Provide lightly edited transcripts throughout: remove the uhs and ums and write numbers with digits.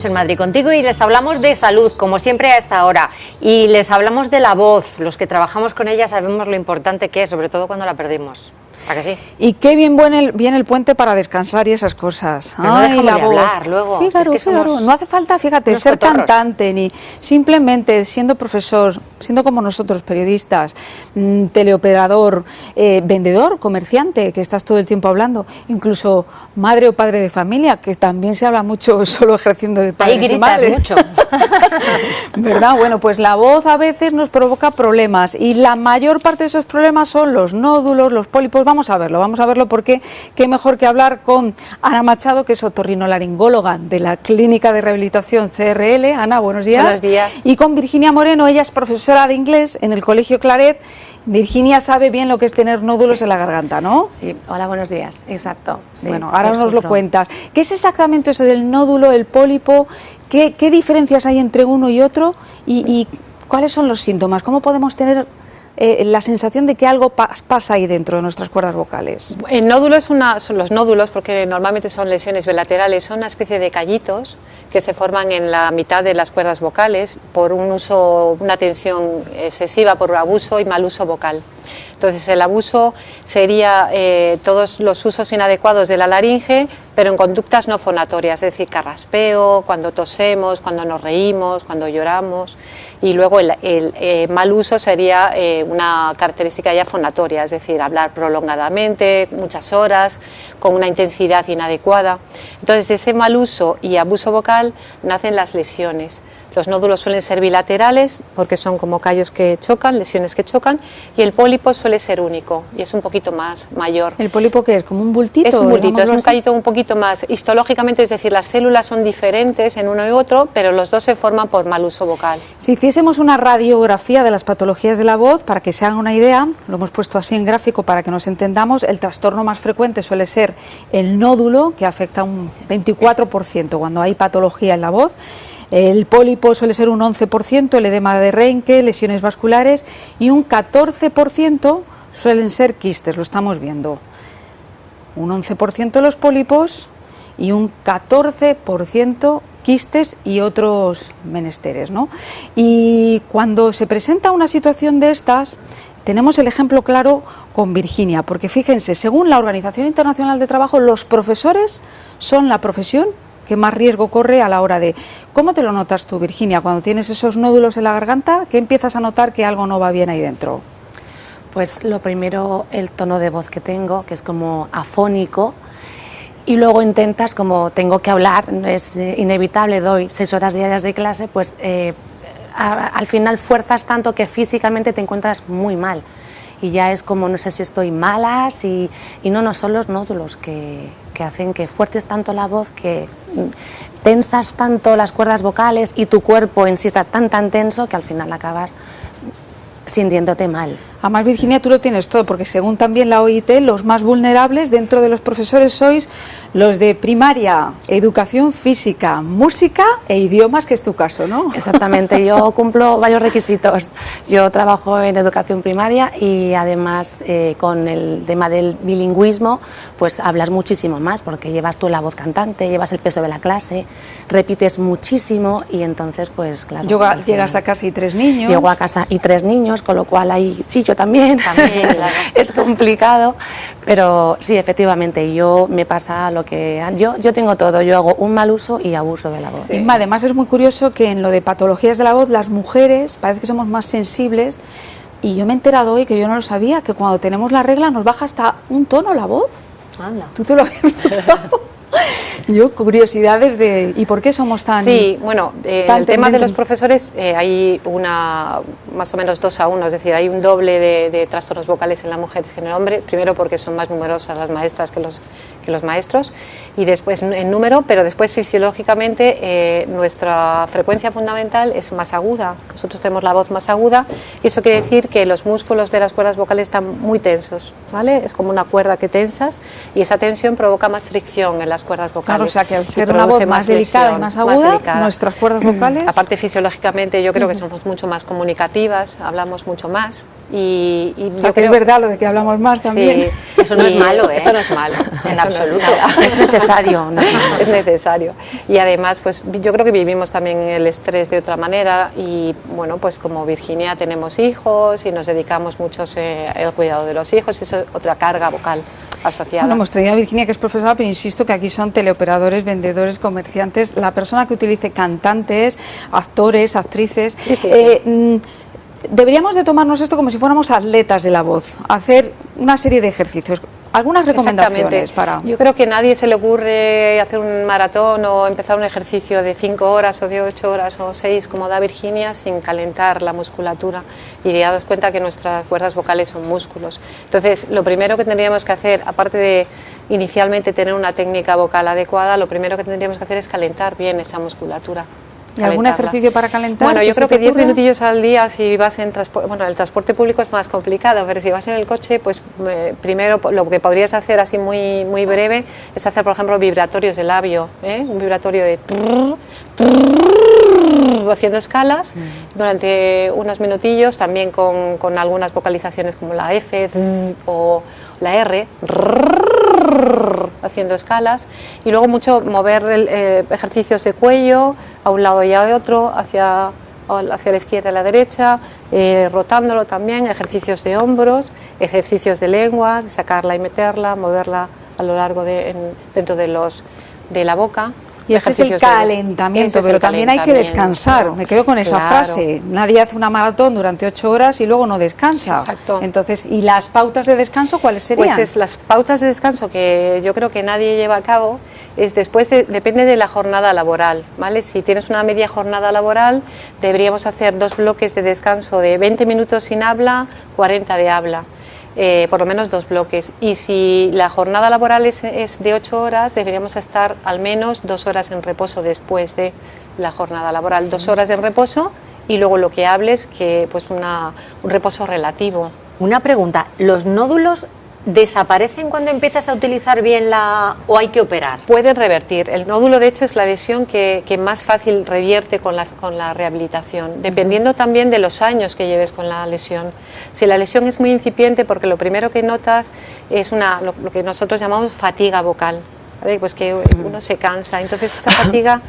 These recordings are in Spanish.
En Madrid contigo y les hablamos de salud, como siempre a esta hora, y les hablamos de la voz. Los que trabajamos con ella sabemos lo importante que es, sobre todo cuando la perdemos. ¿A que sí? Y qué bien viene el puente para descansar y esas cosas. Pero no dejamos de hablar luego. Fíjate, es que no hace falta, fíjate, ser cantante, ni simplemente siendo profesor, siendo como nosotros, periodistas, teleoperador, vendedor, comerciante, que estás todo el tiempo hablando, incluso madre o padre de familia, que también se habla mucho solo ejerciendo de padres y madres. Ahí gritas mucho. ¿Verdad? Bueno, pues la voz a veces nos provoca problemas y la mayor parte de esos problemas son los nódulos, los pólipos. Vamos a verlo porque qué mejor que hablar con Ana Machado, que es otorrinolaringóloga de la Clínica de Rehabilitación CRL. Ana, buenos días. Buenos días. Y con Virginia Moreno, ella es profesora de inglés en el Colegio Claret. Virginia sabe bien lo que es tener nódulos en la garganta, ¿no? Sí, hola, buenos días, exacto. Sí, bueno, ahora nos lo cuentas. ¿Qué es exactamente eso del nódulo, el pólipo? ¿Qué diferencias hay entre uno y otro? ¿Y cuáles son los síntomas? ¿Cómo podemos tener la sensación de que algo pasa ahí dentro de nuestras cuerdas vocales? El nódulo son los nódulos, porque normalmente son lesiones bilaterales, son una especie de callitos que se forman en la mitad de las cuerdas vocales por una tensión excesiva, por abuso y mal uso vocal. Entonces el abuso sería todos los usos inadecuados de la laringe, pero en conductas no fonatorias, es decir, carraspeo, cuando tosemos, cuando nos reímos, cuando lloramos, y luego el mal uso sería una característica ya fonatoria, es decir, hablar prolongadamente, muchas horas, con una intensidad inadecuada. Entonces de ese mal uso y abuso vocal nacen las lesiones. Los nódulos suelen ser bilaterales porque son como callos que chocan, lesiones que chocan, y el pólipo suele ser único y es un poquito más mayor. ¿El pólipo qué es? ¿Como un bultito? Es un bultito, es un callito un poquito más histológicamente, es decir, las células son diferentes en uno y otro, pero los dos se forman por mal uso vocal. Si hiciésemos una radiografía de las patologías de la voz, para que se hagan una idea, lo hemos puesto así en gráfico para que nos entendamos, el trastorno más frecuente suele ser el nódulo, que afecta un 24% cuando hay patología en la voz. El pólipo suele ser un 11%, el edema de Reinke, lesiones vasculares, y un 14% suelen ser quistes, lo estamos viendo. Un 11% los pólipos y un 14% quistes y otros menesteres, ¿no? Y cuando se presenta una situación de estas, tenemos el ejemplo claro con Virginia, porque fíjense, según la Organización Internacional de Trabajo, los profesores son la profesión que más riesgo corre a la hora de... ¿Cómo te lo notas tú, Virginia, cuando tienes esos nódulos en la garganta? ¿Qué empiezas a notar que algo no va bien ahí dentro? Pues lo primero, el tono de voz que tengo, que es como afónico, y luego intentas, como tengo que hablar, es inevitable, doy 6 horas diarias de clase, pues al final fuerzas tanto que físicamente te encuentras muy mal. Y ya es como, no sé si estoy mala, y no son los nódulos que hacen que fuerces tanto la voz, que tensas tanto las cuerdas vocales y tu cuerpo en sí está tan tenso que al final acabas sintiéndote mal. Además, Virginia, tú lo tienes todo, porque según también la OIT, los más vulnerables dentro de los profesores sois los de primaria, educación física, música e idiomas, que es tu caso, ¿no? Exactamente, yo cumplo varios requisitos. Yo trabajo en educación primaria y además con el tema del bilingüismo, pues hablas muchísimo más, porque llevas tú la voz cantante, llevas el peso de la clase, repites muchísimo y entonces, pues claro. Llegas a casa y 3 niños. Llego a casa y 3 niños, con lo cual ahí chillo también claro. Es complicado, pero sí, efectivamente, me pasa lo que... Yo tengo todo, yo hago un mal uso y abuso de la voz. Sí. Además es muy curioso que en lo de patologías de la voz, las mujeres parece que somos más sensibles, y yo me he enterado hoy, que yo no lo sabía, que cuando tenemos la regla nos baja hasta un tono la voz. Anda. ¿Tú te lo habías notado? Yo, curiosidades de... ¿Y por qué somos tan...? Sí, bueno, el tema de los profesores, hay más o menos 2 a 1, es decir, hay un doble de trastornos vocales en las mujeres que en el hombre, primero porque son más numerosas las maestras que los maestros, y después en número, pero después fisiológicamente nuestra frecuencia fundamental es más aguda. Nosotros tenemos la voz más aguda, y eso quiere decir que los músculos de las cuerdas vocales están muy tensos, ¿vale? Es como una cuerda que tensas, y esa tensión provoca más fricción en las cuerdas vocales. Claro, o sea que al ser una voz más delicada y más aguda, nuestras cuerdas vocales... Aparte, fisiológicamente yo creo que somos mucho más comunicativos, auditivas, hablamos mucho más. Y o sea, que es verdad lo de que hablamos más también. Sí, eso no es malo, ¿eh? Eso no es malo. En absoluto. Es necesario. No es malo. Es necesario. Y además, pues yo creo que vivimos también el estrés de otra manera y, bueno, pues como Virginia tenemos hijos y nos dedicamos mucho al cuidado de los hijos y eso es otra carga vocal asociada. Bueno, hemos traído a Virginia, que es profesora, pero insisto que aquí son teleoperadores, vendedores, comerciantes. La persona que utilice cantantes, actores, actrices... Sí. Deberíamos de tomarnos esto como si fuéramos atletas de la voz, hacer una serie de ejercicios. Algunas recomendaciones para... Yo creo que a nadie se le ocurre hacer un maratón o empezar un ejercicio de 5 horas o de 8 horas o 6 como da Virginia sin calentar la musculatura y daros cuenta que nuestras cuerdas vocales son músculos. Entonces, lo primero que tendríamos que hacer, aparte de inicialmente tener una técnica vocal adecuada, lo primero que tendríamos que hacer es calentar bien esa musculatura. ¿Y algún ejercicio para calentar? Bueno, yo creo que 10 minutillos al día si vas en transporte, bueno, el transporte público es más complicado, pero si vas en el coche, pues primero lo que podrías hacer así muy breve es hacer, por ejemplo, vibratorios de labio, un vibratorio de haciendo escalas durante unos minutillos, también con algunas vocalizaciones como la F o la R, haciendo escalas, y luego mucho mover ejercicios de cuello a un lado y a otro, hacia la izquierda y la derecha, rotándolo también, ejercicios de hombros, ejercicios de lengua, sacarla y meterla, moverla a lo largo dentro de la boca. Y este es el calentamiento, pero también hay que descansar. Me quedo con esa frase. Nadie hace una maratón durante 8 horas y luego no descansa. Exacto. Entonces, ¿y las pautas de descanso cuáles serían? Pues las pautas de descanso que yo creo que nadie lleva a cabo es depende de la jornada laboral, ¿vale? Si tienes una media jornada laboral, deberíamos hacer 2 bloques de descanso de 20 minutos sin habla, 40 de habla. Por lo menos 2 bloques, y si la jornada laboral es de 8 horas, deberíamos estar al menos 2 horas en reposo después de la jornada laboral, 2 horas en reposo y luego lo que hables, que pues un reposo relativo. Una pregunta, ¿los nódulos desaparecen cuando empiezas a utilizar bien o hay que operar? Pueden revertir. El nódulo, de hecho, es la lesión que más fácil revierte con la rehabilitación, dependiendo también de los años que lleves con la lesión. Si la lesión es muy incipiente, porque lo primero que notas es lo que nosotros llamamos fatiga vocal, ¿vale? Pues que uno se cansa, entonces esa fatiga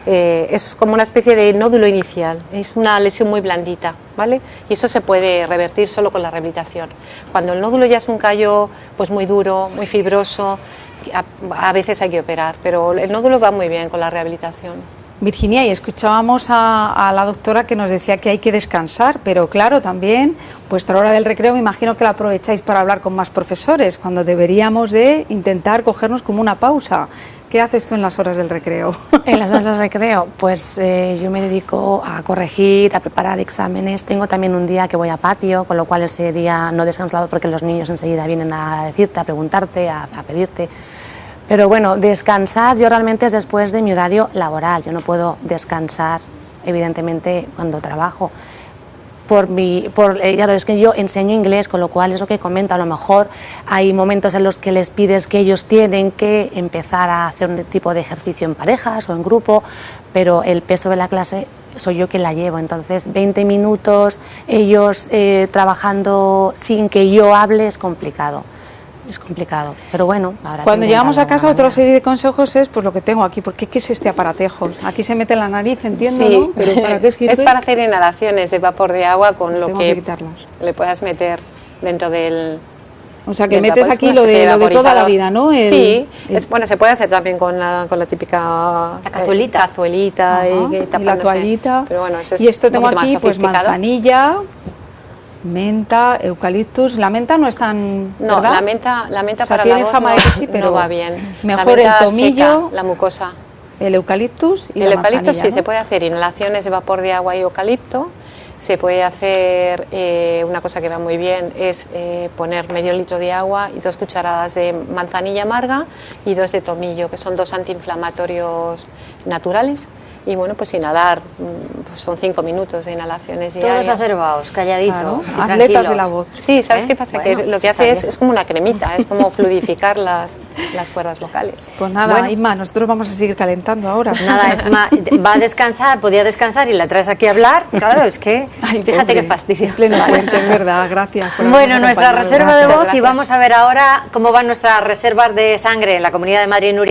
es como una especie de nódulo inicial, es una lesión muy blandita, ¿vale? Y eso se puede revertir solo con la rehabilitación. Cuando el nódulo ya es un callo pues muy duro, muy fibroso, a veces hay que operar, pero el nódulo va muy bien con la rehabilitación. Virginia, y escuchábamos a la doctora que nos decía que hay que descansar, pero claro, también vuestra hora del recreo me imagino que la aprovecháis para hablar con más profesores, cuando deberíamos de intentar cogernos como una pausa. ¿Qué haces tú en las horas del recreo? En las horas del recreo, pues yo me dedico a corregir, a preparar exámenes. Tengo también un día que voy a patio, con lo cual ese día no he descansado porque los niños enseguida vienen a decirte, a preguntarte, a pedirte. Pero bueno, descansar yo realmente es después de mi horario laboral. Yo no puedo descansar, evidentemente, cuando trabajo. Claro, es que yo enseño inglés, con lo cual es lo que comento. A lo mejor hay momentos en los que les pides que ellos tienen que empezar a hacer un tipo de ejercicio en parejas o en grupo, pero el peso de la clase soy yo que la llevo. Entonces, 20 minutos ellos trabajando sin que yo hable es complicado. Es complicado, pero bueno. Cuando llegamos a casa, otra serie de consejos es pues lo que tengo aquí, porque ¿qué es este aparatejo? Aquí se mete en la nariz, entiendo, sí, ¿no? Pero ¿para qué sirve? Es para hacer inhalaciones de vapor de agua con lo que quitarlas. Le puedas meter dentro del... O sea, que metes aquí lo de toda la vida, ¿no? Sí, bueno, se puede hacer también con la típica cazuelita. Y la toallita. Pero bueno, eso es y esto tengo un aquí, pues manzanilla, menta, eucaliptus. La menta no es tan... No, ¿verdad? la menta o sea, para tiene la voz fama de que sí, pero no va bien. Mejor el tomillo, seca, la mucosa. El eucaliptus y el la eucalipto manzanilla, sí, ¿no? se puede hacer inhalaciones de vapor de agua y eucalipto. Se puede hacer, una cosa que va muy bien, es poner medio litro de agua y 2 cucharadas de manzanilla amarga y 2 de tomillo, que son 2 antiinflamatorios naturales. Y bueno, pues inhalar son 5 minutos de inhalaciones Todos diarias. acerbados, calladitos, Claro, y atletas tranquilos. de la voz. Sí, ¿sabes qué pasa? Bueno, que lo que está hace bien. es como una cremita, es como fluidificar las cuerdas vocales. Pues nada, Bueno. Inma, nosotros vamos a seguir calentando ahora. Nada, Esma va a descansar, podía descansar y la traes aquí a hablar. Claro, es que Ay, fíjate pobre, qué fastidio. en pleno puente, es verdad, gracias. por Bueno, habernos nuestra acompañado. reserva de Gracias. voz y vamos a ver ahora cómo van nuestras reservas de sangre en la Comunidad de Madrid. Nuria.